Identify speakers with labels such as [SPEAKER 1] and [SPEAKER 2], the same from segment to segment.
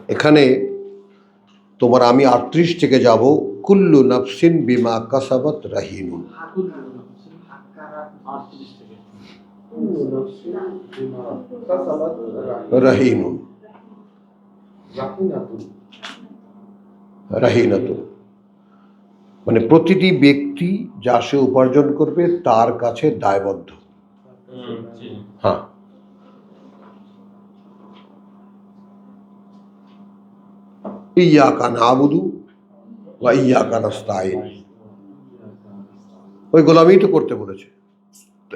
[SPEAKER 1] এখানে তোমার আমি 38 থেকে যাব, কুল্লু নাফসিন বিমা কাসাবাত রাহিনুন। রাহিনুন রাহিনাতুন মানে প্রতিটি ব্যক্তি যা সে উপার্জন করবে তার কাছে দায়বদ্ধ। হ্যাঁ, ইয়াকা নাবুদু ওয়া ইয়াকা নাস্তাইন, ওই গোলামি তো করতে বলেছে। তো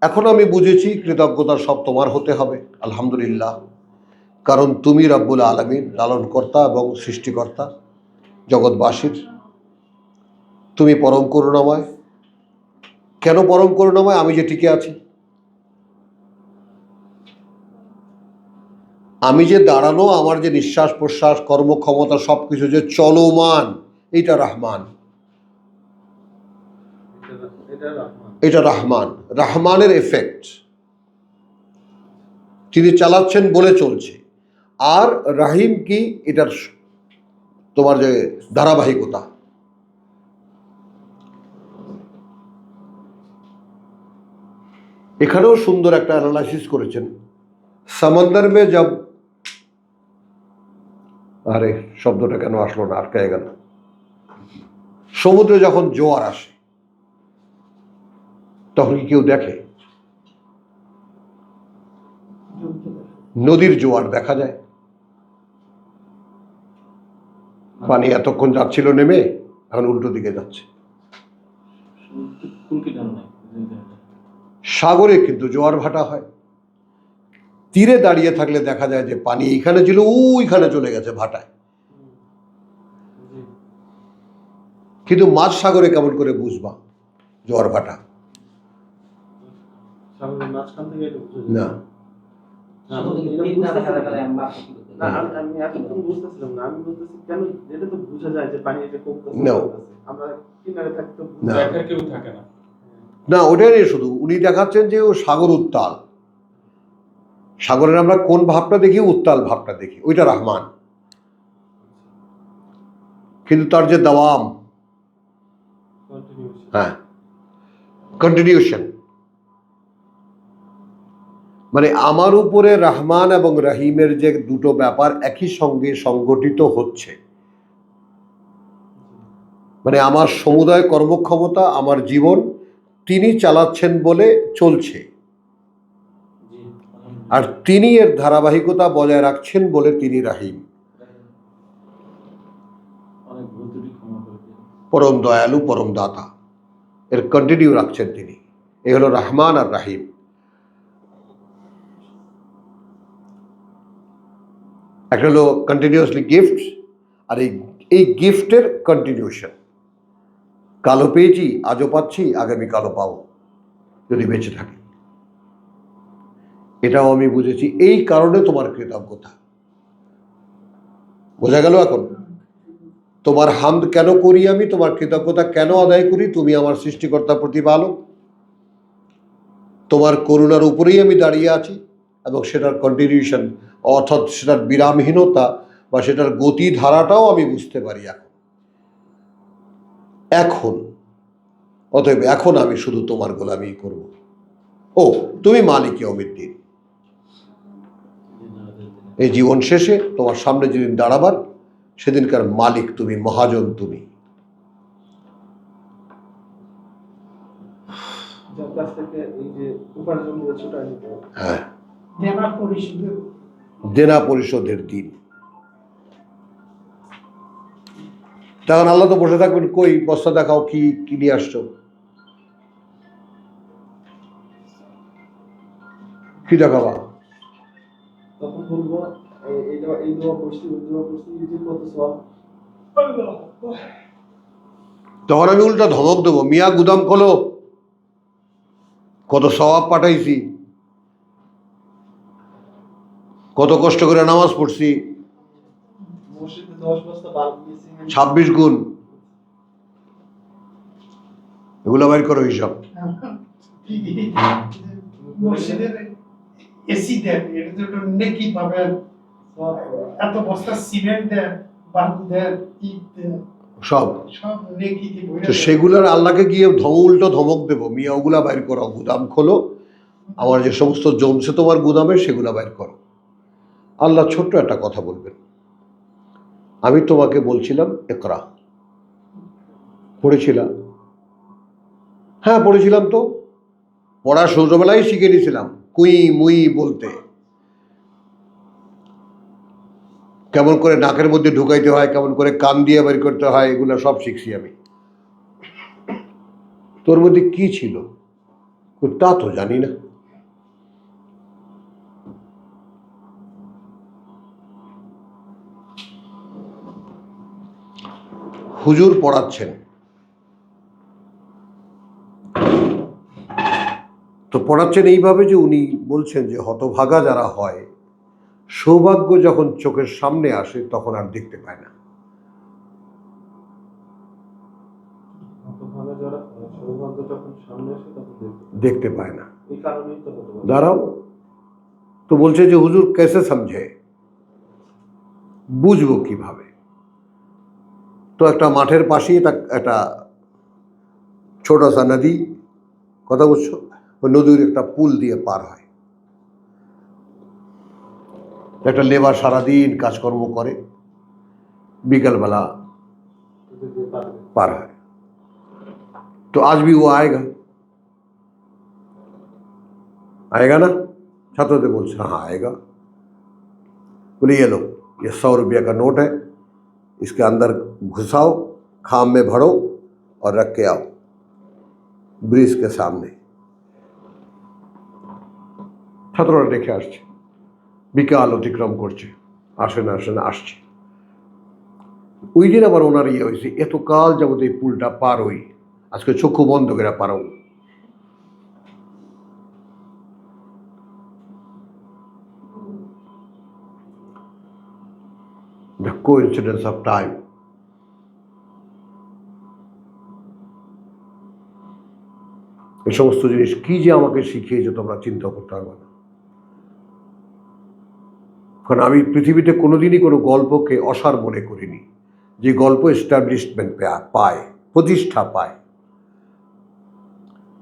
[SPEAKER 1] এখন আমি বুঝেছি কৃতজ্ঞতা সব তোমার হতে হবে, আলহামদুলিল্লাহ। কারণ তুমি রব্বুল আলামিন, লালনকর্তা এবং সৃষ্টিকর্তা জগৎবাসীর। তুমি পরম করুণাময়। কেন পরম করুণাময়? আমি যে টিকে আছি, আমি যে দাঁড়ানো, আমার যে নিঃশ্বাস প্রশ্বাস কর্মক্ষমতা সবকিছু যে চলমান, এটা রহমান, এটা রহমান, রহমানের এফেক্ট। তিনি চালাচ্ছেন বলে চলছে। আর রাহিম কি? এটার তোমার যে ধারাবাহিকতা। এখানেও সুন্দর একটা অ্যানালাইসিস করেছেন। সমন্দর মে জব, আরে শব্দটা কেন আসলো না, আটকায় গেল। সমুদ্রে যখন জোয়ার আসে তখন কি কেউ দেখে? নদীর জোয়ার দেখা যায়। পানি এতক্ষণ যাচ্ছিল নেমে, এখন উল্টো দিকে যাচ্ছে। সাগরে কিন্তু জোয়ার ভাটা হয়। তীরে দাঁড়িয়ে থাকলে দেখা যায় যে পানি এইখানে ছিল, ওইখানে চলে গেছে ভাটায়। কিন্তু মাঝ সাগরে কেমন করে বুঝবা জোয়ার ভাটা? না, না, ওটাই নেই। শুধু উনি দেখাচ্ছেন যে ও সাগর উত্তাল। সাগরের আমরা কোন ভাবটা দেখি? উত্তাল ভাবটা দেখি, ওইটা রহমান। কিন্তু তার যে দাওয়াম, হ্যাঁ, কন্টিনিউশন, মানে আমার উপরে রহমান এবং রহিমের যে দুটো ব্যাপার একই সঙ্গে সংগঠিত হচ্ছে। মানে আমার সমুদায় কর্মক্ষমতা, আমার জীবন তিনি চালাচ্ছেন বলে চলছে, আর তিনি এর ধারাবাহিকতা বজায় রাখছেন বলে তিনি রাহিম, পরম দয়ালু, পরম দাতা। এর কন্টিনিউ রাখছেন তিনি। এ হলো রহমান আর রাহিম। একটা হলো কন্টিনিউয়াসলি গিফট, আর এই গিফটের কন্টিনিউশন। কালো পেয়েছি, আজও পাচ্ছি, আগামী কালো পাবো যদি বেঁচে থাকি। এটাও আমি বুঝেছি। এই কারণে তোমার কৃতজ্ঞতা বোঝা গেল। এখন তোমার হামদ কেন করি আমি, তোমার কৃতজ্ঞতা কেন আদায় করি? তুমি আমার সৃষ্টিকর্তা প্রতিপালক, তোমার করুণার উপরেই আমি দাঁড়িয়ে আছি, এবং সেটার কন্টিনিউশন, অর্থাৎ সেটার বিরামহীনতা বা সেটার গতিধারাটাও আমি বুঝতে পারি এখন। অতএব এখন আমি শুধু তোমার গোলামি করব। ও, তুমি মালিক ইয়াউমিদ্দিন। এই জীবন শেষে তোমার সামনে যেদিন দাঁড়াবার, সেদিনকার মালিক তুমি, মহাজন তুমি। হ্যাঁ, দেনা পরিশোধের দিন। তখন আল্লাহ তো বসে থাকবেন, কই বস্তা দেখাও, কি কি নিয়ে আসছো, কি দেখাবা? তখন বলবো এই দোয়া করছি, ওই দোয়া করছি, কত সওয়াব। তখন আমি উল্টা ধমক দেবো, মিয়া গুদাম খোলো, কত সওয়াব পাঠাইছি, কত কষ্ট করে নামাজ পড়ছি, 26 গুণ। এগুলো বাইর করো হিসাব।
[SPEAKER 2] এত বস্তা সিমেন্ট দেন, বালু দেন, ইট দেন,
[SPEAKER 1] সব
[SPEAKER 2] সব নেকিতে ভরে
[SPEAKER 1] তো
[SPEAKER 2] দেন।
[SPEAKER 1] সেগুলোর আল্লাহকে গিয়ে উল্টো ধমক দেবো, মিয়া ওগুলা বাইর করো, গুদাম খোলো, আমার যে সমস্ত জমছে তোমার গুদামে সেগুলা বাইর করো। আল্লাহ ছোট্ট একটা কথা বলবেন, আমি তোমাকে বলছিলাম ইকরা, পড়েছিলাম? হ্যাঁ পড়েছিলাম, তো পড়া ছোটবেলায় শিখে নিয়েছিলাম, কুই মুই বলতে, কেমন করে নাকের মধ্যে ঢুকাইতে হয়, কেমন করে কান দিয়ে বের করতে হয়, এগুলো সব শিখছি আমি। তোর মধ্যে কি ছিল তা তো জানি না। হুজুর পড়াচ্ছেন, তো পড়াচ্ছেন এইভাবে যে উনি বলছেন যে হতভাগা যারা হয়, সৌভাগ্য যখন চোখের সামনে আসে তখন আর দেখতে পায় না। দেখতে পায় না, দাঁড়াও। তো বলছে যে হুজুর কেসে সমঝে, বুঝবো কিভাবে? তো একটা মাঠের পাশেই একটা ছোট সা নদী, কথা বুঝছো, ওই নদীর একটা পুল দিয়ে পার হয়। একটা লেবার সারাদিন কাজকর্ম করে, বিকালবেলা पार है। तो आज भी वो आएगा, आएगा ना? छात्रों बोल से हाँ आएगा। बोले ये लो, ये 100 रुपये का नोट है, इसके अंदर घुसाओ, खाम में भरो और रख के आओ ब्रिज के सामने। ছাত্ররা রেখে আসছে, বিকাল অতিক্রম করছে, আসে না আসে না, আসছে। ওই দিন আবার ওনার ইয়ে হয়েছে, এত কাল যাবত এই পুলটা পার হই, আজকে চক্ষু বন্ধ করে পারো। The coincidence of time. এই সমস্ত জিনিস কি যে আমাকে শিখিয়েছে তোমরা চিন্তা করতে পারবে না। কারণ আমি পৃথিবীতে কোনোদিনই কোনো গল্পকে অসার মনে করিনি, যে গল্প এস্টাবলিশমেন্ট পায়, প্রতিষ্ঠা পায়,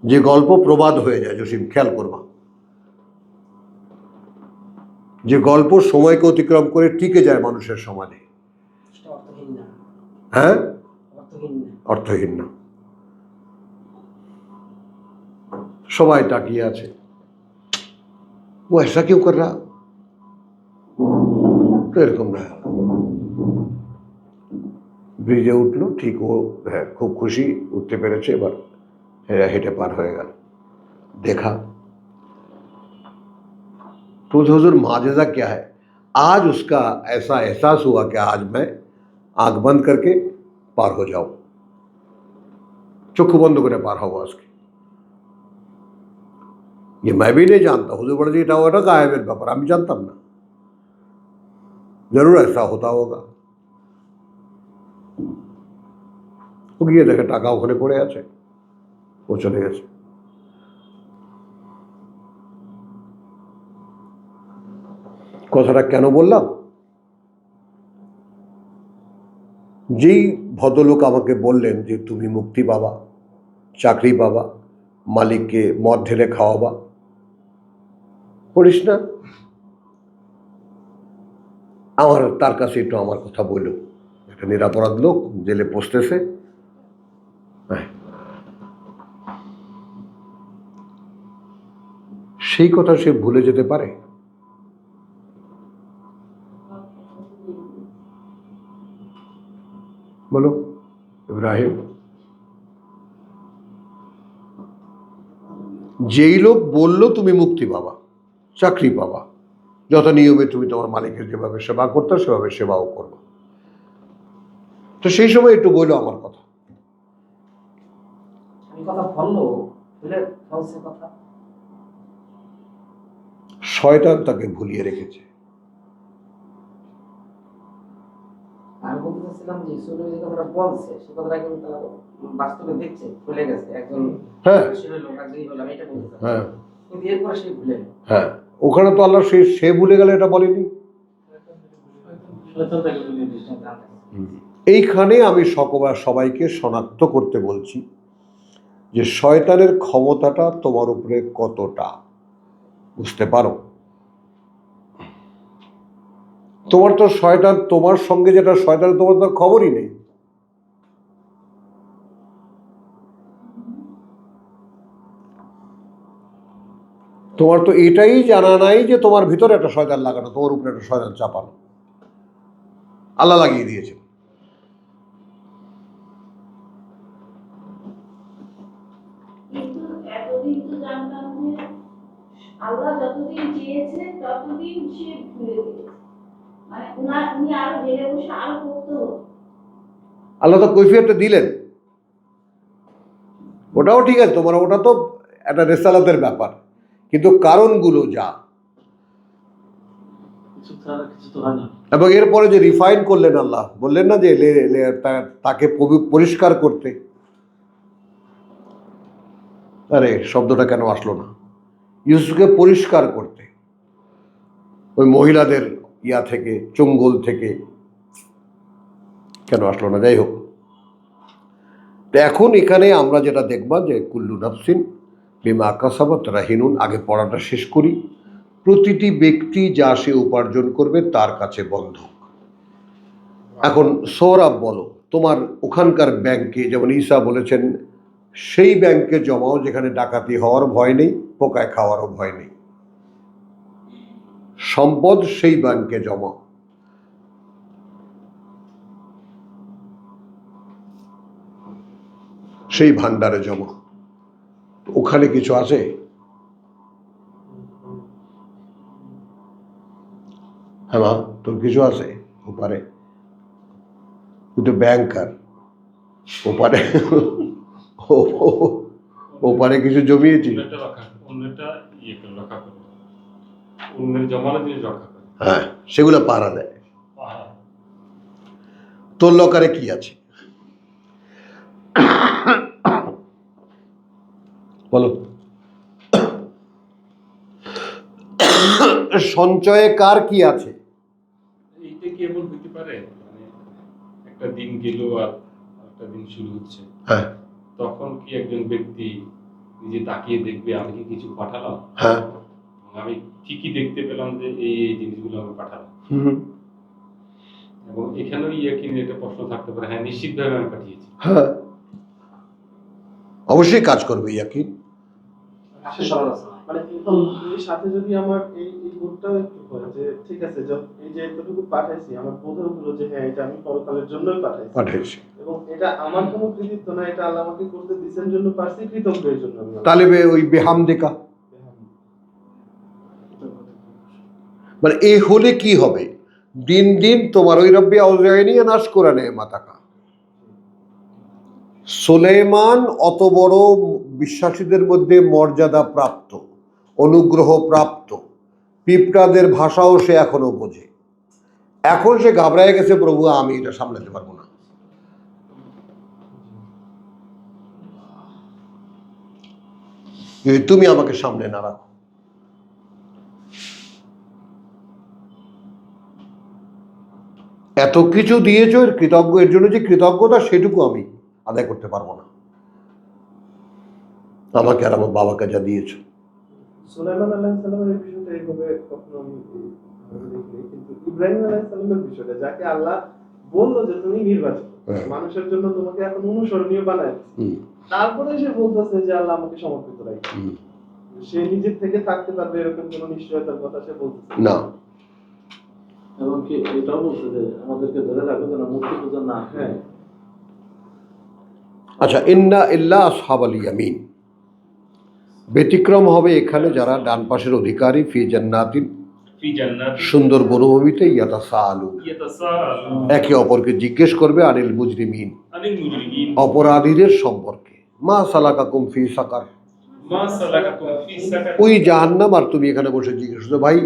[SPEAKER 1] যে গল্প প্রবাদ হয়ে যায়। জসিম খেয়াল করবা, যে গল্প সময়কে অতিক্রম করে টিকে যায় মানুষের সমাজে, হ্যাঁ অর্থহীন না। সবাই তাকিয়ে আছে, ও ऐसा क्यों कर रहा, তো এরকম না। ব্রিজে উঠলো, ঠিক ও হ্যাঁ খুব খুশি, উঠতে পেরেছে, এবার হেঁটে পার হয়ে গেল। देखा तो हुजूर माजज़ा क्या है, आज उसका ऐसा एहसास हुआ कि आज मैं आंख बंद करके पार हो जाऊं, चक्षु बंद करे पार हूँ आजके। ये मैं भी नहीं जानता, हुजूर बड़े এটা ওটা গায়েবের ব্যাপার, আমি জানতাম না, जरूर ऐसा होता होगा। ও গিয়ে দেখে টাকা ওখানে পড়ে আছে, ও চলে গেছে। কথাটা কেন বললাম, যেই ভদ্রলোক আমাকে বললেন যে তুমি মুক্তি পাবা, চাকরি পাবা, মালিককে মদ ঢেলে খাওয়াবা, করিস না, আমার তার কাছে একটু আমার কথা বলল। একটা নিরাপরাধ লোক জেলে বসতেছে, সেই কথা সে ভুলে যেতে পারে? বলো ইব্রাহিম, যেই লোক বললো তুমি মুক্তি পাবা, চাকরি পাবা, যত নিয়মে তুমি তোমার মালিকের যেভাবে সেবা করতে সেভাবে সেবাও করবো, তো সেই সময় একটু বললো আমার কথা। শয়তান তাকে ভুলিয়ে রেখেছে।
[SPEAKER 3] আমি বলতে চাচ্ছিলাম যে সুলু যে কথাটা বলছে সে কথাটা কিন্তু তারা বাস্তবে দেখছে, ভুলে গেছে একজন।
[SPEAKER 1] হ্যাঁ
[SPEAKER 3] লোক আগে হলো, আমি এটা বলতে চাচ্ছি।
[SPEAKER 1] হ্যাঁ
[SPEAKER 3] কিন্তু এরপরে সে ভুলে,
[SPEAKER 1] হ্যাঁ ওখানে তো আল্লাহ সে ভুলে গেলে এটা বলেনি, এইখানে আমি সবাইকে শনাক্ত করতে বলছি যে শয়তানের ক্ষমতাটা তোমার উপরে কতটা, বুঝতে পারো? তোমার তো শয়তান, তোমার সঙ্গে যেটা শয়তান, তোমার তো খবরই নেই। তোমার তো এটাই জানা নাই যে তোমার ভিতরে একটা শয়তান লাগানো, তোমার উপরে একটা শয়তান চাপানো। আল্লাহ লাগিয়ে দিয়েছেন।
[SPEAKER 4] কিন্তু এতদিন তো জানতাম যে আল্লাহ যতদিন চেয়েছে ততদিন সে ভুলে দিয়েছে, মানে উনি আরো জেলে বসে আরো করতো।
[SPEAKER 1] আল্লাহ তো কৈফিয়তটা দিলেন, ওটাও ঠিক আছে তোমার, ওটা তো একটা রেসালাতের ব্যাপার, কিন্তু কারণগুলো যা, এবং এরপরে যে রিফাইন করলেন আল্লাহ, বললেন না যে তাকে পরিষ্কার করতে। আরে শব্দটা কেন আসলো না? ইউসুফকে পরিষ্কার করতে, ওই মহিলাদের ইয়া থেকে, চঙ্গল থেকে কেন আসলো না? যাই হোক, তো এখন এখানে আমরা যেটা দেখবা যে কুল্লু নাফসিন বিমা কাসাবাত রাহিনুন, আগে পড়াটা শেষ করি। প্রতিটি ব্যক্তি যা সে উপার্জন করবে তার কাছে বন্ধক। এখন সৌরভ বলো, তোমার ওখানকার ব্যাংকে, যেমন ঈসা বলেছেন, সেই ব্যাংকে জমাও যেখানে ডাকাতি হওয়ার ভয় নেই, পোকায় খাওয়ারও ভয় নেই। সম্পদ সেই ব্যাংকে জমাও। সেই ভান্ডারে জমা। ওখানে কিছু আছে? হ্যাঁ মা, তোর কিছু আছে ওপারে? তুই তো ব্যাংকার, ওপারে ওপারে কিছু জমিয়েছিস? হ্যাঁ, সেগুলো পাহারা দেয়। তোর লকারে কি আছে বলো? সঞ্চয়ে কার কি আছে?
[SPEAKER 5] এইটা কি এমন হতে পারে, মানে একটা দিন গেল আর একটা দিন শুরু হচ্ছে,
[SPEAKER 1] হ্যাঁ
[SPEAKER 5] তখন কি একজন ব্যক্তি নিজে তাকিয়ে দেখবে আমি কি কিছু পাঠালাম,
[SPEAKER 1] হ্যাঁ,
[SPEAKER 5] আমি ঠিকই দেখতে পেলাম যে এই এই জিনিসগুলো আমি পাঠালাম, এবং এখানেও ইয়াকিনের একটা প্রশ্ন থাকতে পারে, হ্যাঁ নিশ্চিতভাবে আমি পাঠিয়েছি।
[SPEAKER 1] হ্যাঁ, অবশ্যই কাজ করবে ইয়াকিন।
[SPEAKER 6] মানে এই সাথে যদি আমার এই বোধটাও একটু হয় যে ঠিক আছে, এই যে এতটুকু পাঠাইছি, আমার বোধও হলো যে হ্যাঁ এটা আমি পরকালের জন্যই পাঠাইছি, এবং এটা আমার কোনো কৃতিত্ব না, এটা আল্লাহ আমাকে করতে দিয়েছেন জন্য পারছি, কৃতজ্ঞের জন্য আমি।
[SPEAKER 1] তাহলে ওই বেহামদেকা, মানে এই হলে কি হবে? দিন দিন তোমার ওই রব্বি আউজাইনি নাশ করে নেয় মাতাকা। সুলাইমান অত বড় বিশ্বাসীদের মধ্যে মর্যাদা প্রাপ্ত, অনুগ্রহ প্রাপ্ত, পিঁপড়াদের ভাষাও সে এখনো বোঝে। এখন সে ঘাবড়ায় গেছে, প্রভু আমি এটা সামলাতে পারবো না। তুমি আমাকে সামনে না রাখো। এত কিছু দিয়েছো, এর কৃতজ্ঞ, এর জন্য যে কৃতজ্ঞতা সেটুকু আমি আদায় করতে পারবো না। আমাকে আর আমার বাবাকে যা দিয়েছো।
[SPEAKER 6] সুলাইমান আলাইহিস সালামের বিষয়টা এইভাবে কখনো আমি দেখিনি, কিন্তু ইব্রাহিম আলাইহিস সালামের বিষয়টা, যাকে আল্লাহ বললো যে তুমি নির্বাচিত, মানুষের জন্য তোমাকে এখন অনুসরণীয় বানায়, তারপরে সে বলতেছে যে আল্লাহ আমাকে সমর্পিত রাখে, সে নিজের থেকে থাকতে পারবে এরকম কোনো নিশ্চয়তার কথা সে বলতেছে
[SPEAKER 1] না।
[SPEAKER 7] এবং কি এটাও বলছে যে আমাদেরকে ধরে রাখবে যেন মূর্তি পূজা না।
[SPEAKER 6] হ্যাঁ,
[SPEAKER 1] আচ্ছা, ইন্না ইল্লা আসহাবাল ইয়ামিন, ব্যতিক্রম হবে এখানে যারা ডান পাশের অধিকারী, ফি জান্নাতিন, সুন্দর বনভূমিতে, একে অপরকে জিজ্ঞেস করবে আনিল মুজরিমিন, অপরাধীদের সম্পর্কে। মা সালাকাকুম ফি সাকার, ওই জাহান্নাম, আর তুমি এখানে বসে জিজ্ঞেস করছো ভাই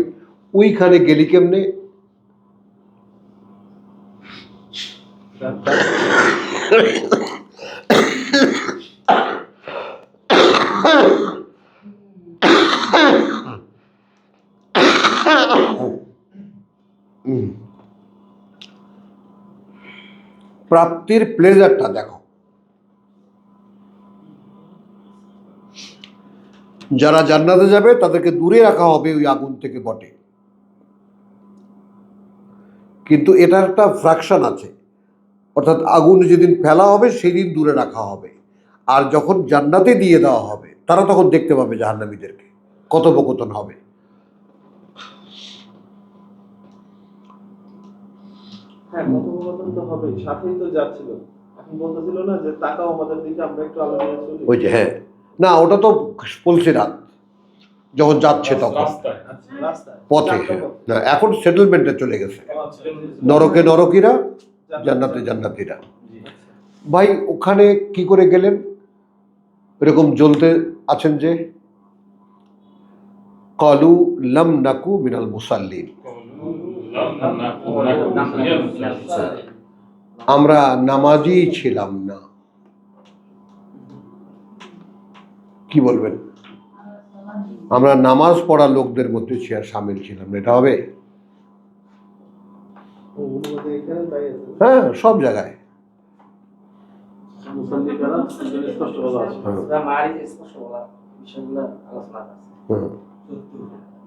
[SPEAKER 1] ওইখানে গেলি কেমনে? প্রাপ্তির প্লেজারটা দেখো। যারা জান্নাতে যাবে তাদেরকে দূরে রাখা হবে ওই আগুন থেকে বটে, কিন্তু এটার একটা ফ্র্যাকশন আছে, অর্থাৎ আগুন যেদিন ফেলা হবে সেদিন দূরে রাখা হবে, আর যখন জান্নাতে দিয়ে দেওয়া হবে তারা তখন দেখতে পাবে জাহান্নামীদেরকে, কথোপকথন হবে।
[SPEAKER 6] হ্যাঁ, কথোপকথন তো হবেই, সাথেই তো যাচ্ছিল। এখন বলতেছিল না যে তাকাও আমাদের দিকে, আমরা একটু আলো নিয়ে চলি।
[SPEAKER 1] ওই যে হ্যাঁ, না ওটা তো বলছে রাত যখন যাচ্ছে তখন
[SPEAKER 5] রাস্তায়।
[SPEAKER 6] আচ্ছা, রাস্তায়
[SPEAKER 1] পথে,
[SPEAKER 6] যাত্রা
[SPEAKER 1] হ্যাঁ।
[SPEAKER 6] পথে।
[SPEAKER 1] না, এখন সেটেলমেন্টে চলে গেছে,
[SPEAKER 6] আচ্ছা,
[SPEAKER 1] নরকে নরকিরা, জান্নাতে জান্নাতিরা। ভাই ওখানে কি করে গেলেন? এরকম জ্বলতে আছেন যে কলু লাম নাকু মিনাল মুসাল্লিন, আমরা নামাজি ছিলাম না। কি বলবেন? আমরা নামাজ পড়া লোকদের মধ্যে সামিল ছিলাম না, এটা হবে?
[SPEAKER 6] ও, অনুবাদে এখানে তাই আছে।
[SPEAKER 1] হ্যাঁ, সব জায়গায়।
[SPEAKER 7] মুসল্লি কারা এখানে স্পষ্ট বলা আছে।
[SPEAKER 1] হ্যাঁ,
[SPEAKER 3] সূরা মারিজে স্পষ্ট বলা বিষয়গুলো আলোচনা আছে।
[SPEAKER 1] হ্যাঁ।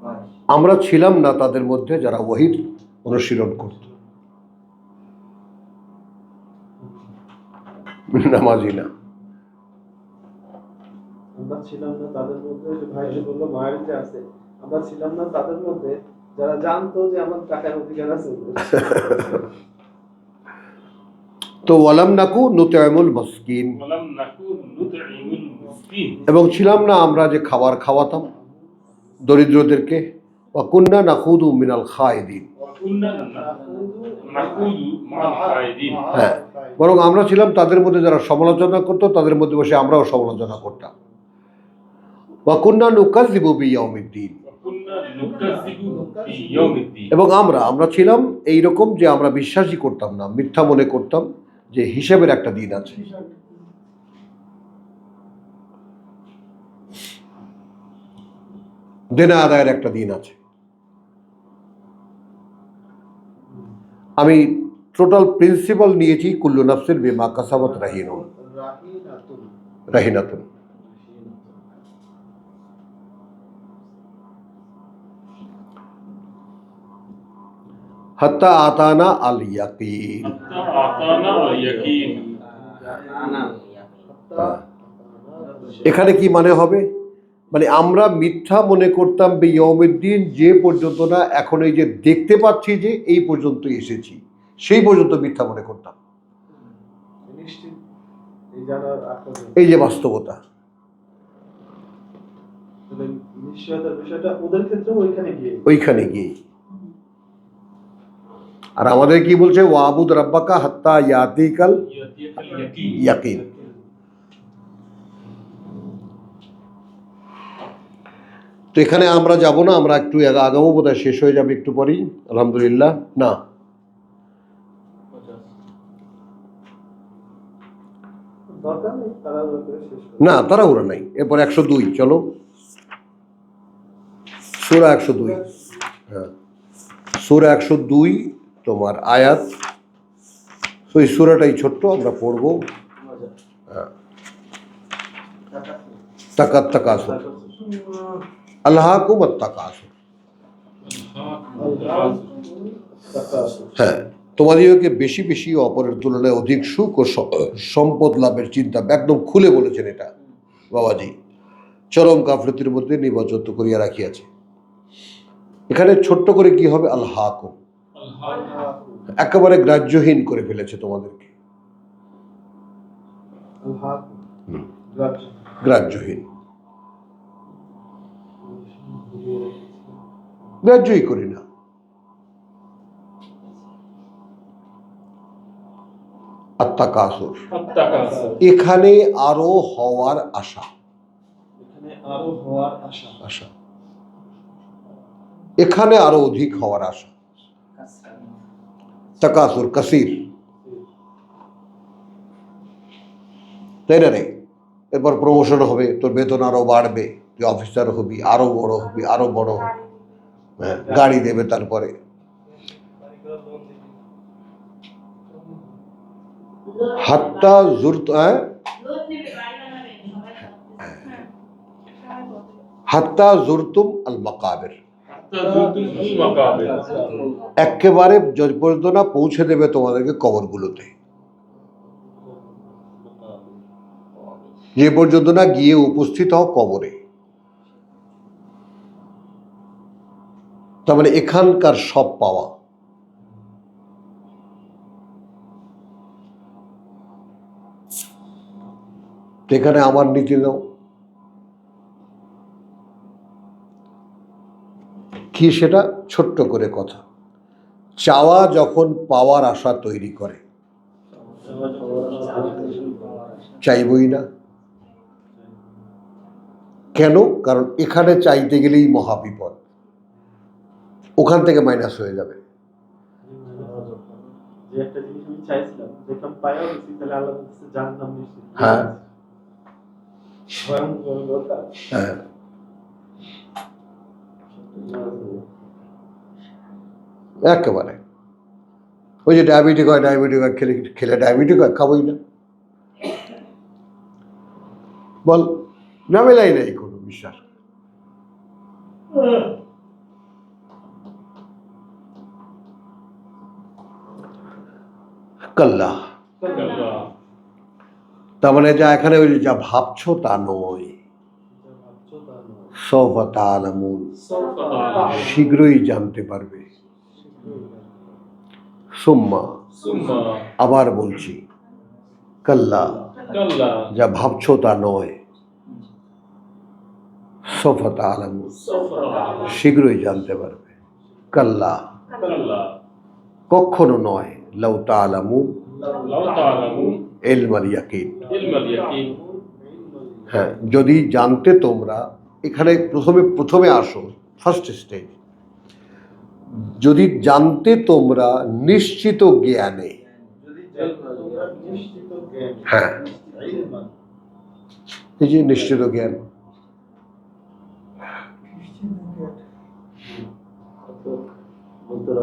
[SPEAKER 3] মারিজ।
[SPEAKER 1] আমরা ছিলাম না তাদের মধ্যে যারা ওহীর অনুশীলন করত, নামাজি না।
[SPEAKER 6] আমরা ছিলাম না তাদের মধ্যে, যে ভাই যে বললো মায়ারিতে আছে, আমরা ছিলাম না তাদের মধ্যে যারা জানতো যে আমার টাকার অধিকার আছে।
[SPEAKER 1] তো ওয়ালাম নাকু নুতইমুল মিসকিন, এবং ছিলাম না আমরা যে খাবার খাওয়াতাম দরিদ্রদেরকে। ওয়া কুন্না নাখুদু মিনাল খায়দিন, হ্যাঁ, বরং আমরা ছিলাম তাদের মধ্যে যারা সমালোচনা করতো, তাদের মধ্যে বসে আমরাও সমালোচনা করতাম। ওয়া কুন্না নুকাযযিবু বিয়াউমিদ্দিন, এবং আমরা ছিলাম এইরকম যে আমরা বিশ্বাসই করতাম না, মিথ্যা মনে করতাম যে হিসেবের একটা দিন আছে। দেনা আদায়ের একটা দিন আছে। আমি টোটাল প্রিন্সিপাল নিয়েছি কুল্লু নাফসিন বিমা কাসাবাত রাহিনুন, রাহিনাতুন। হাত্তা আতানা আল ইয়াকিন, এখানে কি মানে হবে? মানে আমরা মিথ্যা মনে করতাম বিয়ৌমিদ্দিন, যে পর্যন্ত না এখন এই যে দেখতে পাচ্ছি যে এই পর্যন্ত এসেছি, সেই পর্যন্ত মিথ্যা মনে করতাম।
[SPEAKER 6] নিশ্চিত এই জানার আগ্রহ,
[SPEAKER 1] এই যে বাস্তবতা,
[SPEAKER 6] তাহলে নিশ্চয়তার বিষয়টা ওদের ক্ষেত্রে
[SPEAKER 1] ওইখানে গিয়ে। আর আমাদের কি বলছে? ওয়াবুদ রাব্বাকা হাত্তা ইয়াতিকাল ইয়াকিন। তো এখানে আমরা যাব না, আমরা একটু আগাবো, বোধহয় শেষ হয়ে যাবে একটু পরেই, আলহামদুলিল্লাহ। না,
[SPEAKER 6] দরকার নেই তাড়াহুড়ো করে শেষ করা।
[SPEAKER 1] না তাড়াহুড়া নাই। এরপর 102, চলো সূরা 102। হ্যাঁ, সূরা 102 তোমার আয়াত। তো এই সূরাটাই ছোট্ট, আমরা পড়বো। হ্যাঁ, তাকাত তাকাসুর, আল্লাহকুমুত তাকাসুর। হ্যাঁ, তোমাদিওকে বেশি বেশি অপরের তুলনায় অধিক সুখ ও সম্পদ লাভের চিন্তা, একদম খুলে বলেছেন এটা বাবাজি। চরম গাফলতির মধ্যে নিমজ্জিত করিয়া রাখিয়াছে। এখানে ছোট্ট করে কি হবে? আল্লাহকুম, একেবারে গ্রাহ্যহীন করে ফেলেছে তোমাদেরকে, গ্রাহ্যহীন, গ্রাহ্যই করি না। আত্তাকাসুর, এখানে আরো হওয়ার আশা, আশা, এখানে আরো অধিক হওয়ার আশা। তাকাসুর কাসির, তাই না রে? এরপর প্রমোশন হবে, তোর বেতন আরো বাড়বে, তুই অফিসার হবি, আরো বড় হবি, আরো বড় হবি, হ্যাঁ, গাড়ি দেবে তারপরে।
[SPEAKER 4] লোন
[SPEAKER 1] হাত্তা জুরত
[SPEAKER 4] লোন নেবে বাড়ি বানাবে সবাই ভাবতেছে।
[SPEAKER 1] হাত্তা জুরতুম আল মাকাবির,
[SPEAKER 5] যুদ্ধ মাকাবে
[SPEAKER 1] একেবারে যে পর্যন্ত না পৌঁছে দেবে তোমাদেরকে কবরগুলোতে, যে পর্যন্ত না গিয়ে উপস্থিত হও কবরে। তার মানে এখানকার সব পাওয়া, এখানে আমার নীতি নাও কি, সেটা ছোট্ট করে কথা। চাওয়া যখন পাওয়ার আশা তৈরি করে, চাইবই না। কেন? কারণ এখানে চাইতে গেলেই মহাবিপদ, ওখান থেকে মাইনাস হয়ে যাবে।
[SPEAKER 6] যে একটা জিনিস আমি চাইছিলাম, দেখলাম পাইও গেছি, তাহলে আল্লাহ বলতেছে জাহান্নাম নিশ্চিত।
[SPEAKER 1] হ্যাঁ
[SPEAKER 6] ভয়ঙ্কর কথা।
[SPEAKER 1] হ্যাঁ, একেবারে ওই যে ডায়াবেটিক হয়, খেলে খেলে ডায়াবেটিক হয়, খাবোই না। বল, ঝামেলাই নেই কোনো বিশ্বাস। কাল্লা, তার মানে যা এখানে ওই যা ভাবছো তা নয়। সওফা তা'লামুন, শীঘ্রই জানতে পারবে। সুম্মা, আবার বলছি, কাল্লা, যা ভাবছো তা নয়। সওফা তা'লামুন, শীঘ্রই জানতে পারবে। কাল্লা, কখনো নয়। লাউ তা'লামুন ইলমাল ইয়াকিন, হ্যাঁ, যদি জানতে তোমরা, এখানে প্রথমে আসো, ফার্স্ট স্টেজ, যদি জানতে তোমরা নিশ্চিত জ্ঞানে, হ্যাঁ, এই যে নিশ্চিত জ্ঞান,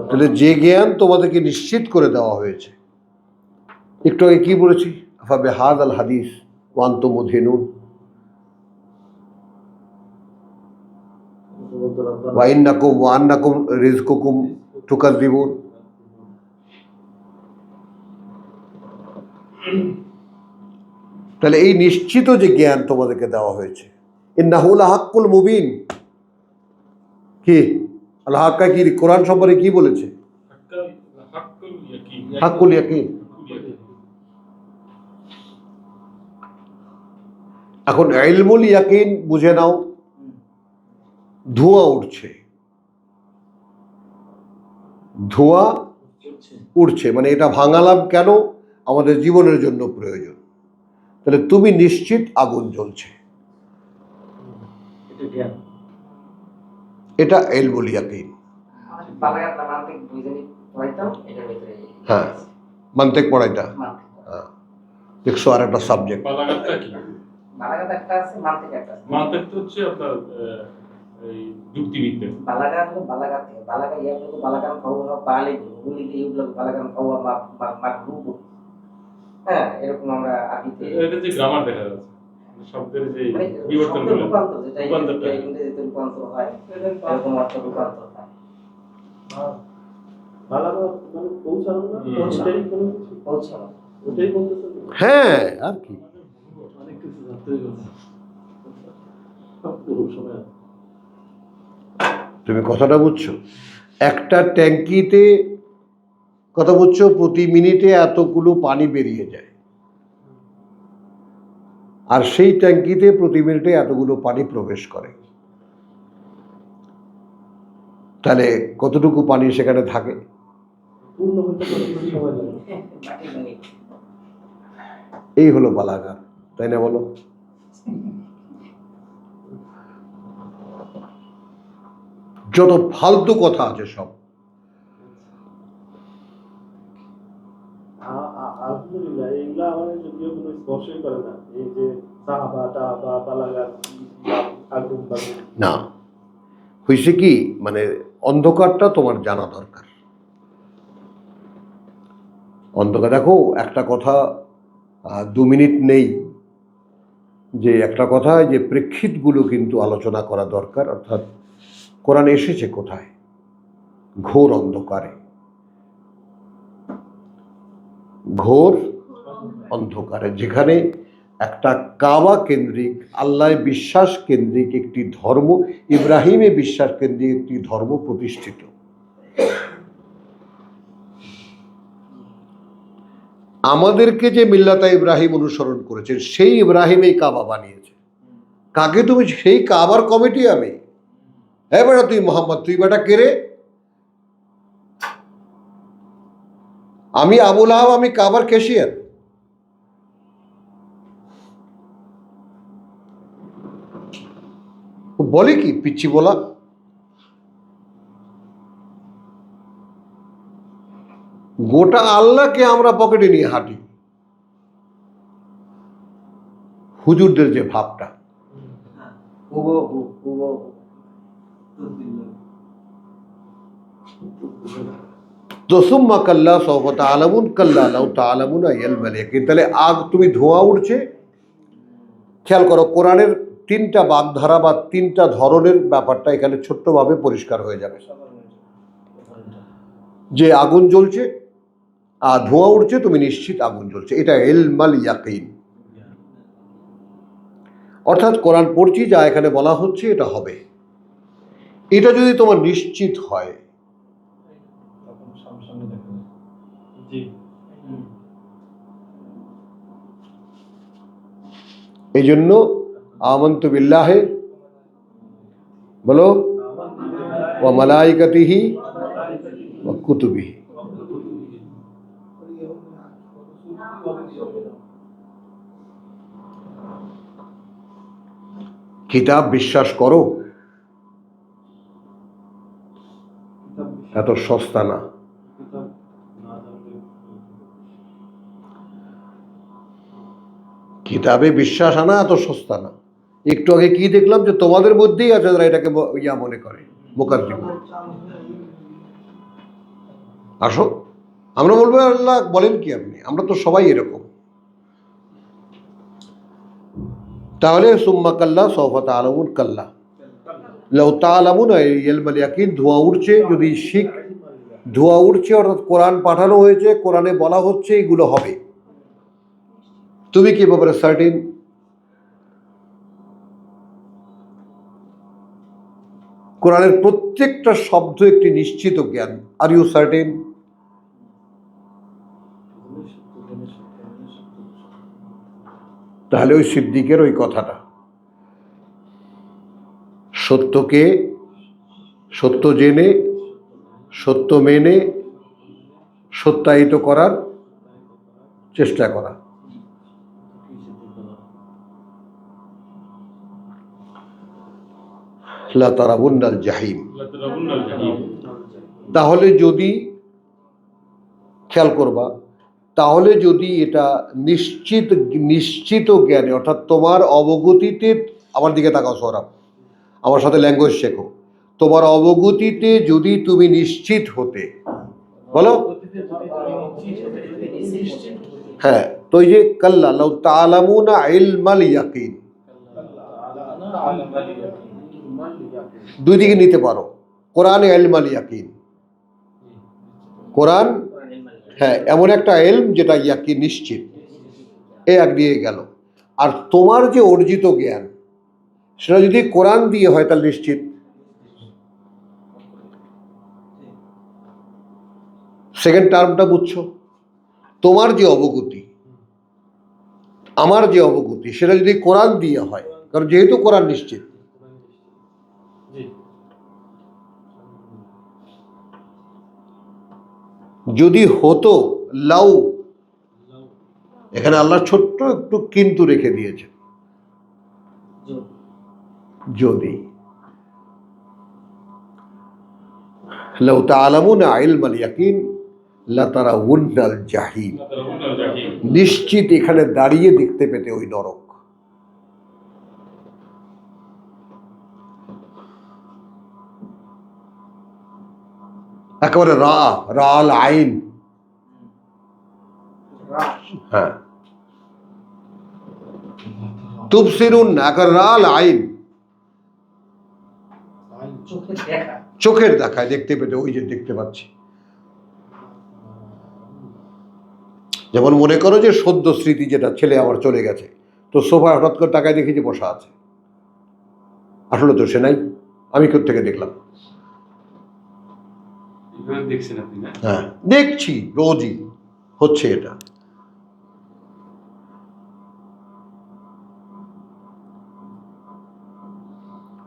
[SPEAKER 1] তাহলে যে জ্ঞান তোমাদেরকে নিশ্চিত করে দেওয়া হয়েছে, একটু আগে কি বলেছি, ফাবিহাযাল হাদিস ওয়া আনতুম মুদহিনুন ওয়া ইন্নাকুম ওয়া আন্নাকুম রিজকুকুম তুকাযযিবুন। তাহলে এই নিশ্চিত যে জ্ঞান তোমাদেরকে দেওয়া হয়েছে, ইন্নাহু লাহাক্কুল মুবিন, কি আল্লাহ হাক্কা, কি কোরআন সম্পর্কে কি বলেছে? হাক্কুল ইয়াকিন। এখন ইলমুল ইয়াকিন বুঝে নাও, ধোঁয়া উঠছে, ধোঁয়া উঠছে, মানে এটা ভাঙালাম কেন? আমাদের জীবনের জন্য প্রয়োজন। তাহলে তুমি নিশ্চিত আগুন জ্বলছে, এটা ইলমুল ইয়াকিন।
[SPEAKER 3] বালাগাতটা মানতে বুঝানি পড়াইতাম, এটার ভিতরে
[SPEAKER 1] হ্যাঁ, মানতেক পড়াইটা,
[SPEAKER 3] মানতে।
[SPEAKER 1] হ্যাঁ, 108টা সাবজেক্ট।
[SPEAKER 5] বালাগাতটা কি?
[SPEAKER 3] বালাগাত একটা আছে, মানতে একটা আছে।
[SPEAKER 5] মানতেক তো হচ্ছে আপনার এই যুক্তিবিদ্যা।
[SPEAKER 3] বালাগাত হলো বালাগাত থেকে, বালাগা ইয়াবলুগু বালাগান ফাহুয়া বালিগ, গুলিতে ইউবলুগু বালাগান ফাহুয়া মাগলুব। হ্যাঁ, এরকম আমরা আরবিতে
[SPEAKER 5] এটা যে গ্রামার দেখা যাচ্ছে, শব্দের যে
[SPEAKER 3] মানে
[SPEAKER 5] বিবর্তন
[SPEAKER 3] শব্দের
[SPEAKER 5] গুলো,
[SPEAKER 3] রূপান্তর, যেটা
[SPEAKER 5] রূপান্তরটা।
[SPEAKER 3] ইংরেজিতে রূপান্তর হয়, এরকম অর্থ রূপান্তর হয়।
[SPEAKER 6] বালাগা মানে পৌঁছানো না, ওটাই কোনো কিছু,
[SPEAKER 3] পৌঁছানো।
[SPEAKER 6] ওটাই বলতেছে।
[SPEAKER 1] হ্যাঁ, আর কি,
[SPEAKER 7] অনেক কিছু জানতে গেছে পুরো সময়।
[SPEAKER 1] তুমি কথাটা বুঝছো? একটা ট্যাঙ্কিতে কথা বুঝছো, প্রতি মিনিটে এতগুলো পানি বেরিয়ে যায়, আর সেই ট্যাঙ্কিতে প্রতি মিনিটে এতগুলো পানি প্রবেশ করে। তাহলে কতটুকু পানি সেখানে থাকে?
[SPEAKER 6] পূর্ণ হতে কতক্ষণ সময় লাগে?
[SPEAKER 3] বাকি মিনিট।
[SPEAKER 1] এই হলো বালাগাত, তাই না বলো? যত ফালতু কথা আছে সব,
[SPEAKER 6] আলহামদুলিল্লাহ, এইগুলা আমার যদিও কোনো স্পর্শই করে না। এই যে সাহাবাটা বা বালাগাত, আগুন বাগুন,
[SPEAKER 1] না, হয়েছে কি, মানে অন্ধকারটা তোমার জানা দরকার। অন্ধকার দেখো, একটা কথা 2 মিনিট নেই, যে একটা কথা যে প্রেক্ষিতগুলো কিন্তু আলোচনা করা দরকার। অর্থাৎ কোরআন এসেছে কোথায়? ঘোর অন্ধকারে, ঘোর অন্ধকারে, যেখানে একটা কাবা কেন্দ্রিক, আল্লাহ বিশ্বাস কেন্দ্রিক একটি ধর্ম, ইব্রাহিমে বিশ্বাস কেন্দ্রিক একটি ধর্ম প্রতিষ্ঠিত। আমাদেরকে যে মিল্লাতা ইব্রাহিম অনুসরণ করেছেন, সেই ইব্রাহিম এই কাবা বানিয়েছে। কাকে তুমি? সেই কাবার কমিটি আমি। হ্যাঁ বেটা তুই মোহাম্মদ, তুই বেটা কে রে? আমি আবুল আহাব, আমি কাবার ক্যাশিয়ার। বলে কি পিচ্ছি বলা? গোটা আল্লাহকে আমরা পকেটে নিয়ে হাঁটি। হুজুরদের যে ভাবটা, তো সুম্মা কাল্লা সাওফা তা'লামুন কাল্লা লাউ তা'লামুনা ইলমাল ইয়াকিন। তাহলে আগ তুমি ধোঁয়া উঠছে। খেয়াল করো, কোরআনের 3টা বাগধারা বা 3টা ধরনের ব্যাপারটা এখানে ছোট্টভাবে পরিষ্কার হয়ে যাবে। যে আগুন জ্বলছে আর ধোঁয়া উঠছে, তুমি নিশ্চিত আগুন জ্বলছে, এটা ইলমাল ইয়াকিন। অর্থাৎ কোরআন পড়ছি, যা এখানে বলা হচ্ছে এটা হবে, এটা যদি তোমার নিশ্চিত হয়,
[SPEAKER 6] জি।
[SPEAKER 1] এই জন্য আমানতু বিল্লাহি, বলো, ওয়া মালাইকাতিহি ওয়া কুতুবিহি। কিতাব বিশ্বাস করো, এত সস্তা না। কিতাবে বিশ্বাস আনা এত সস্তা না। একটু আগে কি দেখলাম, যে তোমাদের মধ্যেই আছে যারা এটাকে ইয়া মনে করে, মুকাদ্দিমা। আসো, আমরা বলবো আল্লাহ বলেন কি আপনি, আমরা তো সবাই এরকম। তাহলে সুম্মা কাল্লা সাওফা তা'লামুন কাল্লা লাউ তা'লামুনা ইলমাল ইয়াকিন, ধোঁয়া উঠছে, যদি ধোঁয়া উঠছে, অর্থাৎ কোরআন পাঠানো হয়েছে, কোরআনে বলা হচ্ছে এগুলো হবে। তুমি কি ব্যাপারে সার্টিন? কোরআনের প্রত্যেকটা শব্দ একটি নিশ্চিত জ্ঞান। Are you certain? তাহলে ওই সিদ্দিকের ওই কথাটা, সত্যকে সত্য জেনে, সত্য মেনে সত্যায়িত করার চেষ্টা করা। লা তারাবুন্নাল জাহিম। তাহলে যদি খেয়াল করবা, তাহলে যদি এটা নিশ্চিত জ্ঞানে, অর্থাৎ তোমার অবগতিতে, আমার দিকে তাকাও সৌরভ, আমার সাথে ল্যাঙ্গুয়েজ শেখো, তোমার অবগতিতে যদি তুমি নিশ্চিত হতে, বলো, হ্যাঁ, তো এই যে কাল্লা লাউ তা'লামুনা ইলমাল ইয়াকিন, দুই দিকে নিতে পারো। কোরআন ইলমাল ইয়াকিন, কোরআন, হ্যাঁ, এমন একটা ইলম যেটা ইয়াকিন, নিশ্চিত, এ এক দিয়ে গেল। আর তোমার যে অর্জিত জ্ঞান, সেটা যদি কোরআন দিয়ে হয় তাহলে নিশ্চিত। সেকেন্ড টার্মটা বুঝছো? তোমার যে অবগতি, আমার যে অবগতি, সেটা যদি কোরআন দিয়ে হয়, কারণ যেহেতু কোরআন নিশ্চিত। যদি হতো, লাউ, এখানে আল্লাহ ছোট্ট একটু কিন্তু রেখে দিয়েছে, যদি লাউ তা'লামুনা ইলমাল ইয়াকিন লাতারাউন্নাল জাহিম, নিশ্চিত এখানে দাঁড়িয়ে দেখতে পেতে ওই নরক। একেবারে রাল আইন, হ্যাঁ, তুবসিরুন আকরাল আইন,
[SPEAKER 3] চোখে দেখা
[SPEAKER 1] চোখের দেখায় দেখতে পেতে, ওই যে দেখতে পাচ্ছি। যেমন মনে করো যে সদ্য স্মৃতি, যেটা ছেলে আমার চলে গেছে, তো সোফায় হঠাৎ করে টাকায় দেখেছি বসা আছে, আসলে তো সে নাই, আমি কোত্থেকে দেখলাম?
[SPEAKER 5] এভাবে দেখছেন আপনি না?
[SPEAKER 1] হ্যাঁ, দেখছি, রোজই হচ্ছে এটা।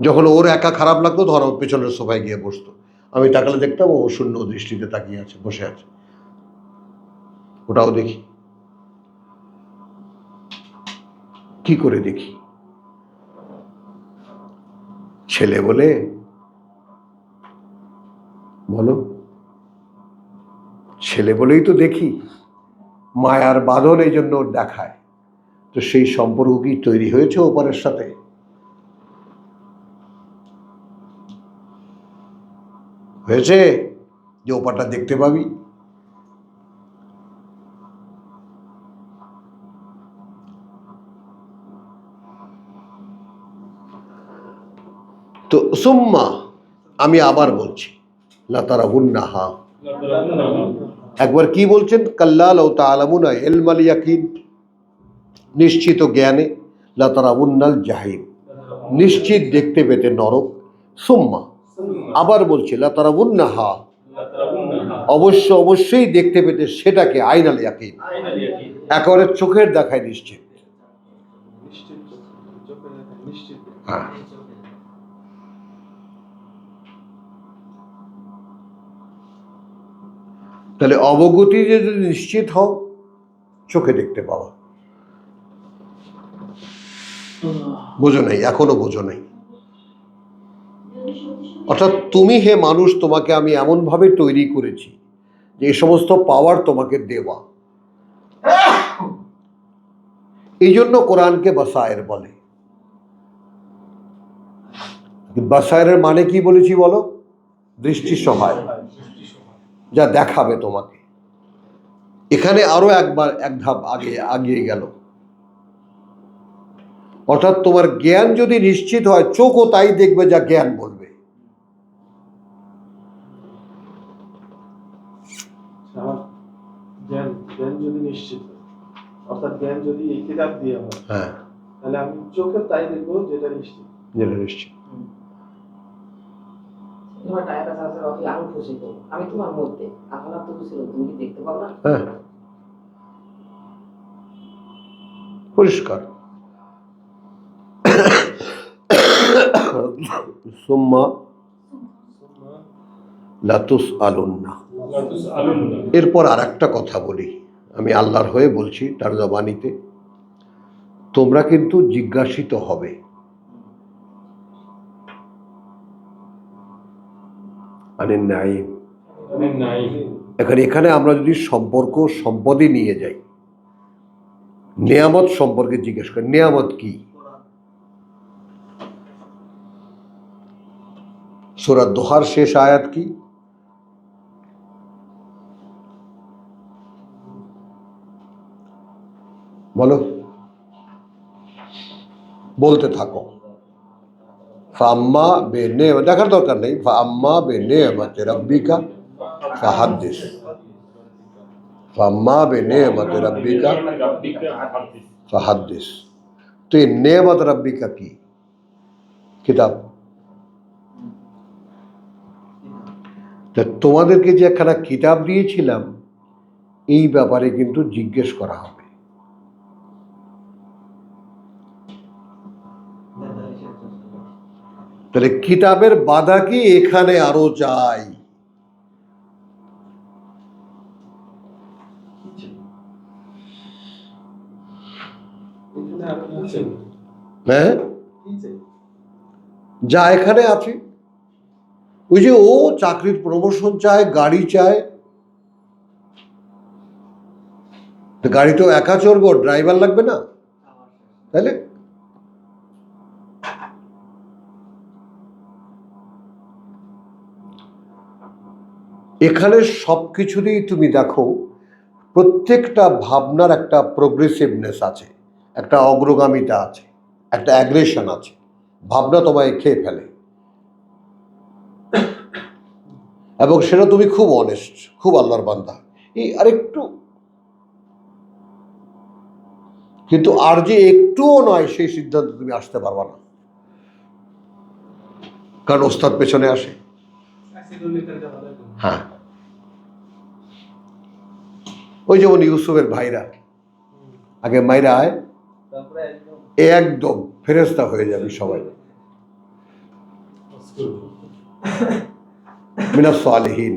[SPEAKER 1] যখন ওর একা খারাপ লাগতো ধর ওর পেছনের সোফায় গিয়ে বসতো, আমি তাকালে দেখতাম ও শূন্য দৃষ্টিতে তাকিয়ে আছে, বসে আছে, ওটাও দেখি। কি করে দেখি? ছেলে বলে বলো, ছেলে বলেই তো দেখি, মায়ার বাঁধন এই জন্য ওর দেখায়। তো সেই সম্পর্ক কি তৈরি হয়েছে ওপারের সাথে? হয়েছে যে ওপারটা দেখতে পাবি? তো সুম্মা, আমি আবার বলছি, লাতারাউন্নাহা, একবার কি বলছেন? কাল্লা লাউ তাআলামুনা ইলমাল ইয়াকিন, নিশ্চিত জ্ঞানে, লাতারাউন্নাল জাহিম, নিশ্চিত দেখতে পেতে নরক। সুম্মা, আবার বলছি, লাতারাউন্নাহা, অবশ্য অবশ্যই দেখতে পেতে সেটাকে, আইনাল ইয়াকিন, একেবারে চোখের দেখায় নিশ্চিত।
[SPEAKER 6] নিশ্চিত চোখে দেখা, নিশ্চিত।
[SPEAKER 1] হ্যাঁ, তাহলে অবগতি যে যদি নিশ্চিত হও, চোখে দেখতে পাওয়া। বোঝো নাই, এখনো বোঝো নাই।
[SPEAKER 4] যদি সত্যি সত্যি
[SPEAKER 1] অর্থাৎ তুমি, হে মানুষ, তোমাকে আমি এমনভাবে তৈরি করেছি যে এই সমস্ত পাওয়ার তোমাকে দেওয়া। এই জন্য কোরআনকে বাসায়ের বলে। বাসায়ের মানে কি বলেছি বলো? দৃষ্টি সহায়, যা দেখাবে তোমাকে। এখানে আরো একবার এক ধাপ আগিয়ে গেল। অর্থাৎ তোমার জ্ঞান যদি নিশ্চিত হয়, চোখও তাই দেখবে যা জ্ঞান বলবে।
[SPEAKER 6] আমার জ্ঞান জ্ঞান যদি নিশ্চিত হয়, অর্থাৎ জ্ঞান যদি এই কিতাব দিয়ে হয়,
[SPEAKER 1] হ্যাঁ,
[SPEAKER 6] তাহলে আমি চোখে তাই দেখবো যেটা নিশ্চিত।
[SPEAKER 1] যেটা নিশ্চিত।
[SPEAKER 3] তোমার টায়াটা সারাসারি অফি আমি খুশি তো, আমি তোমার মধ্যে আপনার তো ছিল, তুমি কি দেখতে পারো না?
[SPEAKER 1] হ্যাঁ, পরিষ্কার। সুম্মা লাতুস আলুন্না। এরপর আর একটা কথা বলি, আমি আল্লাহর হয়ে বলছি, তার জবানিতে, তোমরা কিন্তু জিজ্ঞাসিত হবে। আনিন নাঈম, এখানে আমরা যদি সম্পর্ক সম্পদই নিয়ে যাই, নেয়ামত সম্পর্কে জিজ্ঞেস করি, নেয়ামত কি? সূরা দোহার শেষ আয়াত কি? বলো, বলতে থাকো। ফাম্মা বেনে, দেখার দরকার নেই। ফাম্মা বেনেমত রাব্বিকা ফাহাদ্দিস, ফাম্মা বেনেমত রাব্বিকা ফাহাদ্দিস। তো এই নেমত রাব্বিকা কি? কিতাব। তা তোমাদেরকে যে একখানা কিতাব দিয়েছিলাম, এই ব্যাপারে কিন্তু জিজ্ঞেস করা হবে। তাহলে কিতাবের বাধা কি এখানে আরো চাই?
[SPEAKER 6] এখানে আর কি চাই?
[SPEAKER 1] হ্যাঁ,
[SPEAKER 6] কি চাই?
[SPEAKER 1] যা এখানে আছে, ওই যে ও চাকরির প্রমোশন চায়, গাড়ি চায়, তো গাড়ি তো একা চড়বো, ড্রাইভার লাগবে না, তাইলে এখানে সবকিছুতেই তুমি দেখো, প্রত্যেকটা ভাবনার একটা প্রোগ্রেসিভনেস আছে, একটা অগ্রগামিতা আছে, একটা অ্যাগ্রেশন আছে। ভাবনা তোমায় খেয়ে ফেলে, এবং সেটা তুমি খুব অনেস্ট, খুব আল্লাহর বান্দা, এই আরেকটু, কিন্তু আর যে একটুও নয় সেই সিদ্ধান্ত তুমি আসতে পারবা না, কারণ ওস্তাদ পেছনে আসে। হ্যাঁ, ওই যেমন ইউসুফের ভাইরা আগে মাইরা আয়,
[SPEAKER 6] তারপরে একদম
[SPEAKER 1] একদম ফেরেস্তা হয়ে যাবে সবাই, মিনাস সালিহিন।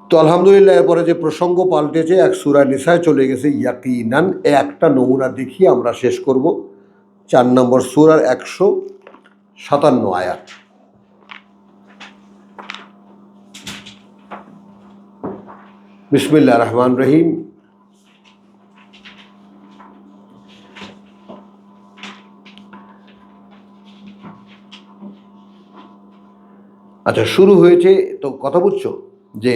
[SPEAKER 1] তো আলহামদুলিল্লাহ, এরপরে যে প্রসঙ্গ পাল্টেছে, এক সূরা নিসায় চলে গেছে ইয়াকিনান, একটা নমুনা দেখিয়ে আমরা শেষ করব। 4 নম্বর সূরার 157 আয়াত। বিসমিল্লাহির রহমানির রহিম। আচ্ছা, শুরু হয়েছে তো, কথা বুঝছো যে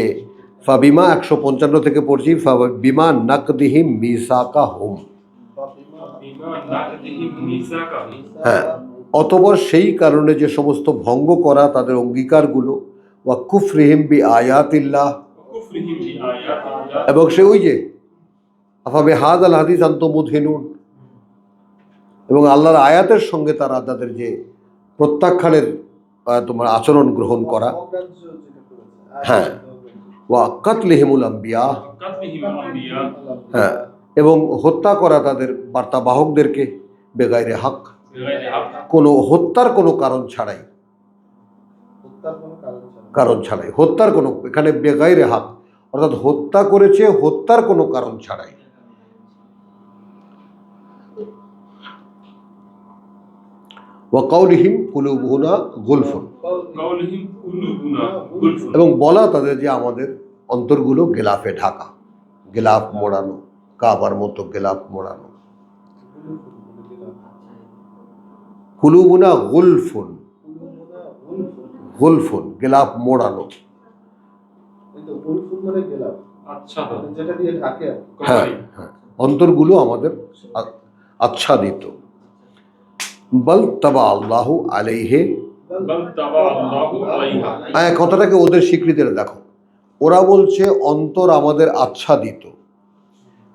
[SPEAKER 1] ফাবিমা 155 থেকে পড়ছি, ফাবিমা নাকদিহিম মিসাকাহুম।
[SPEAKER 5] বিমা নাকদিহিম মিসাকাহুম।
[SPEAKER 1] হ্যাঁ, অতঃপর সেই কারণে যে সমস্ত ভঙ্গ করা তাদের অঙ্গীকারগুলো, ওয়া কুফরিহিম বি আয়াতিল্লাহ,
[SPEAKER 5] কুফরিহিম বিআয়াতিল্লাহ।
[SPEAKER 1] এবং সে ওই যে আফাবে হাযাল হাদিস আনতুম মুদহিনুন, এবং আল্লাহর আয়াতের সঙ্গে তারা তাদের যে প্রত্যাখ্যানের তোমার আচরণ গ্রহণ করা।
[SPEAKER 6] অগ্রাহ্য যেটা করেছে।
[SPEAKER 1] হ্যাঁ, ওয়া কাতলিহিমুল আম্বিয়া,
[SPEAKER 5] কাতলিহিম আম্বিয়া।
[SPEAKER 1] হ্যাঁ, এবং হত্যা করা তাদের বার্তাবাহকদেরকে বেগাইরে হক,
[SPEAKER 5] বিগাইরি হক।
[SPEAKER 1] কোনো হত্যার কোনো কারণ ছাড়াই,
[SPEAKER 6] হত্যার কোনো কারণ ছাড়া।
[SPEAKER 1] কারণ ছাড়াই, হত্যার কোনো, এখানে বেগাইরে হক অর্থাৎ হত্যা করেছে হত্যার কোনো কারণ ছাড়াই। ওয়া কাউলিহিম কুলুবুনা গুলফুন,
[SPEAKER 5] কাউলিহিম কুলুবুনা গুলফুন।
[SPEAKER 1] এবং বলা তাদের যে আমাদের অন্তরগুলো গেলাফে ঢাকা, গেলাফ মোড়ানো, কাবার মতো গেলাফ মোড়ানো। কুলুবুনা গুলফুন, গুলফুন গেলাফ মোড়ানো।
[SPEAKER 6] কিন্তু গুলফুল মানে গেলাম,
[SPEAKER 5] আচ্ছা তো।
[SPEAKER 6] যেটা দিয়ে ঢাকে আর কি।
[SPEAKER 1] হ্যাঁ হ্যাঁ, অন্তরগুলো আমাদের আচ্ছাদিত। বল তাবা আল্লাহু আলাইহে,
[SPEAKER 5] বাল তাবা আল্লাহু আলাইহা।
[SPEAKER 1] কথাটাকে ওদের স্বীকৃতিটা দেখো, ওরা বলছে অন্তর আমাদের আচ্ছাদিত,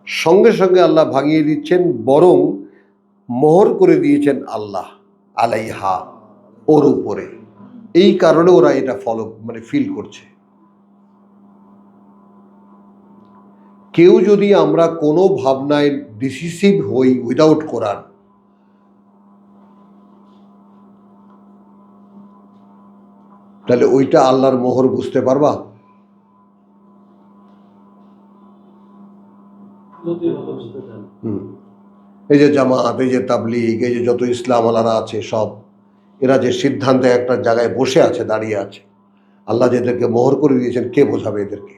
[SPEAKER 1] সঙ্গে সঙ্গে আল্লাহ ভাঙিয়ে দিচ্ছেন, বরং মোহর করে দিয়েছেন আল্লাহ আলাইহা, ওর উপরে। এই কারণে ওরা এটা ফলো মানে ফিল করছে। কেউ যদি আমরা কোনো ভাবনায় ডিসিসিভ হই উইদাউট কোরআন, তাহলে ওইটা আল্লাহর মোহর বুঝতে পারবা?
[SPEAKER 7] যদি ভালো বুঝতে চান।
[SPEAKER 1] এই যে জামাত, এই যে তাবলিগ, এই যে যত ইসলাম আলারা আছে সব, এরা যে সিদ্ধান্তে একটা জায়গায় বসে আছে, দাঁড়িয়ে আছে, আল্লাহ যেদেরকে মোহর করে দিয়েছেন, কে বোঝাবে এদেরকে?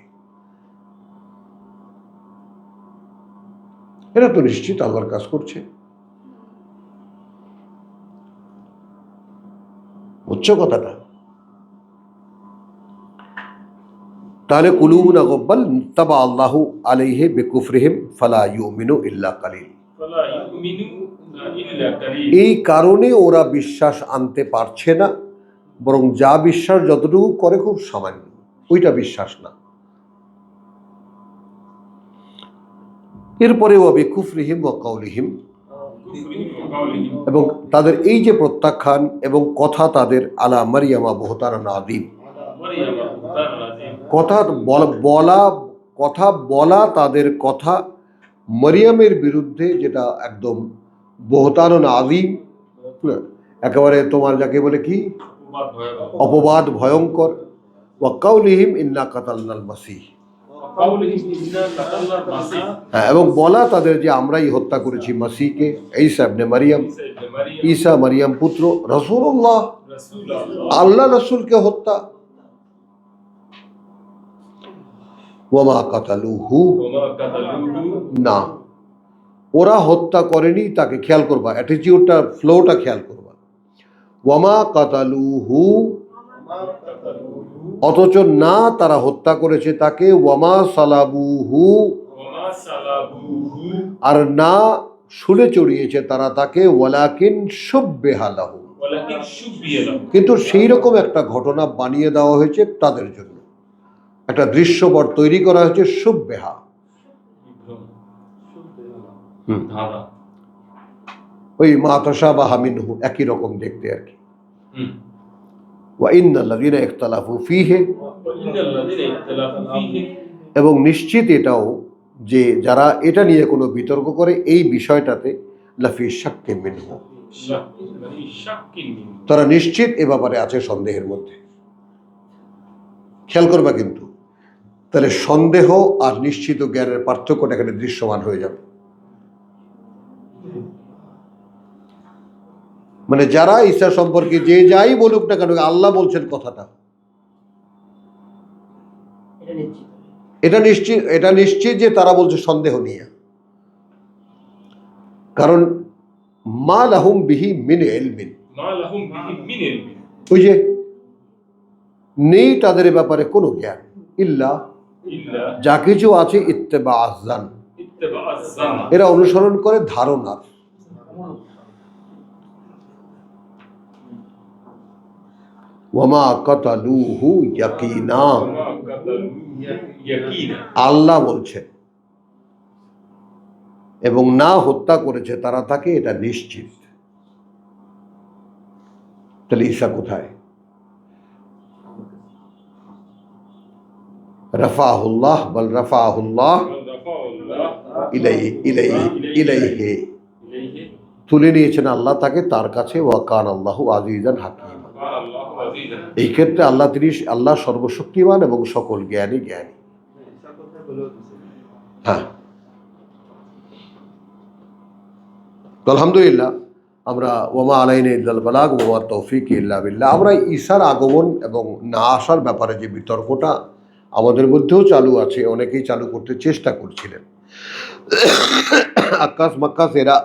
[SPEAKER 1] এরা তো নিশ্চিত আল্লাহর কাজ করছে। বুঝছো কথাটা? তাহলে কুলুবুনা গব্বাল তাবা আল্লাহু আলাইহি বিকুফরিহিম ফালা ইউমিনু ইল্লা কালিল,
[SPEAKER 5] ফালা ইউমিনু ইল্লা কালিল।
[SPEAKER 1] এই কারণে ওরা বিশ্বাস আনতে পারছে না, বরং যা বিশ্বাস যতটুকু করে খুব সামান্য, ওইটা বিশ্বাস না। এরপরে ওয়া বিকুফরিহিম ওয়া কাউলিহিম,
[SPEAKER 5] কুফরিহিম ওয়া কাউলিহিম।
[SPEAKER 1] এবং তাদের এই যে প্রত্যাখ্যান এবং কথা তাদের আলা মারিয়ামা বুহতানান আযীম,
[SPEAKER 5] মারইয়াম বুহতানুন আযীম।
[SPEAKER 1] কথা বলা তাদের কথা মরিয়মের বিরুদ্ধে, যেটা একদম বুহতানুন আযীম, একেবারে তোমার যাকে বলে কি
[SPEAKER 5] অপবাদ ভয়াবহ।
[SPEAKER 1] অপবাদ ভয়ঙ্কর। ওয়া কাউলিহিম ইন্না কাতালনাল মাসীহ,
[SPEAKER 5] কাউলিহিম ইন্না কাতালনাল মাসীহ।
[SPEAKER 1] হ্যাঁ, এবং বলা তাদের যে আমরাই হত্যা করেছি মাসীহকে, ঈসা ইবনে মারিয়াম,
[SPEAKER 5] ঈসা ইবনে মারইয়াম।
[SPEAKER 1] ঈসা মারিয়াম পুত্র, রাসূলুল্লাহ,
[SPEAKER 5] রাসূলুল্লাহ।
[SPEAKER 1] আল্লাহ রাসূলকে হত্যা। ওয়ামা কাতালুহু,
[SPEAKER 5] ওয়া মা কাতালুহু।
[SPEAKER 1] না, ওরা হত্যা করেনি তাকে। খেয়াল করবা, অ্যাটিটিউডটা, ফ্লোটা খেয়াল করবা। ওয়ামা কাতালুহু অথচ না তারা হত্যা করেছে তাকে, ওয়ামা সালাবুহু,
[SPEAKER 5] ওমা সালাবুহু,
[SPEAKER 1] আর না শুলে চড়িয়েছে তারা তাকে, ওয়ালাকিন শুব্বিহা লাহু,
[SPEAKER 5] ওয়ালাকিন শুবিয়া লাহু,
[SPEAKER 1] কিন্তু সেই রকম একটা ঘটনা বানিয়ে দেওয়া হয়েছে তাদের জন্য, একটা দৃশ্যপট তৈরি করা হয়েছে শুব্বিহা।
[SPEAKER 5] বিভ্রম, ধাঁধা।
[SPEAKER 1] ওই মা তাশাবাহা মিনহু, একই রকম দেখতে আর কি।
[SPEAKER 5] হুম।
[SPEAKER 1] ওয়া ইন্নাল্লাযীনা ইখতালাফু ফীহি,
[SPEAKER 5] ইন্নাল্লাযীনা ইখতালাফু ফীহি,
[SPEAKER 1] এবং নিশ্চিত এটাও যে যারা এটা নিয়ে কোনো বিতর্ক করে এই বিষয়টাতে, লাফি শাক্কিন মিনহু,
[SPEAKER 5] মানে শাক্কিন মিনহু।
[SPEAKER 1] তারা নিশ্চিত এ ব্যাপারে আছে সন্দেহের মধ্যে। খেয়াল করবা কিন্তু, তাহলে সন্দেহ আর নিশ্চিত জ্ঞানের পার্থক্যটা এখানে দৃশ্যমান হয়ে যাবে। মানে যারা ঈসা সম্পর্কে যে যাই বলুক না কেন, আল্লাহ বলছেন কথাটা, এটা নিশ্চিত যে তারা বলছে সন্দেহ নিয়ে। কারণ মা লাহুম বিহি মিন ইলমিন,
[SPEAKER 5] মা লাহুম বিহি মিন ইলমিন,
[SPEAKER 1] ওই যে নেই তাদের এ ব্যাপারে কোনো জ্ঞান, ইল্লা,
[SPEAKER 5] ইল্লা
[SPEAKER 1] যা কিছু আছে ইত্তেবা আযান,
[SPEAKER 5] ইত্তিবাআজ যান,
[SPEAKER 1] এরা অনুসরণ করে ধারণার। ওয়ামা কাতালুহু ইয়াকিনা,
[SPEAKER 5] ওমা কাতালুহু ইয়াকিনা,
[SPEAKER 1] আল্লাহ বলছেন, এবং না হত্যা করেছে তারা তাকে, এটা নিশ্চিত। তাহলে ঈসা কোথায়? রাফাহুল্লাহ, বল রাফাহুল্লাহ
[SPEAKER 5] রাফাউল্লাহ
[SPEAKER 1] ইলাইহি ইলাইহি ইলাইহি,
[SPEAKER 5] ইলাইহি,
[SPEAKER 1] তুলে নিয়েছেন আল্লাহ তাকে তার কাছে, ওয়া কান আল্লাহু আজিজান হাকীমা।
[SPEAKER 5] আল্লাহু আযীজান,
[SPEAKER 1] এই ক্ষেত্রে আল্লাহ সর্বশক্তিমান এবং সকল জ্ঞানী। হ্যাঁ, তো আলহামদুলিল্লাহ আমরা ওয়ামা আলাইনা ইল্লাল বালাগ ওয়া তৌফিক ইল্লা বিল্লাহ, আমরা ঈসার আগমন এবং না আসার ব্যাপারে যে বিতর্কটা আমাদের মধ্যেও চালু আছে, অনেকেই চালু করতে চেষ্টা করছিলেন। আক্কাস মাক্কাস এরা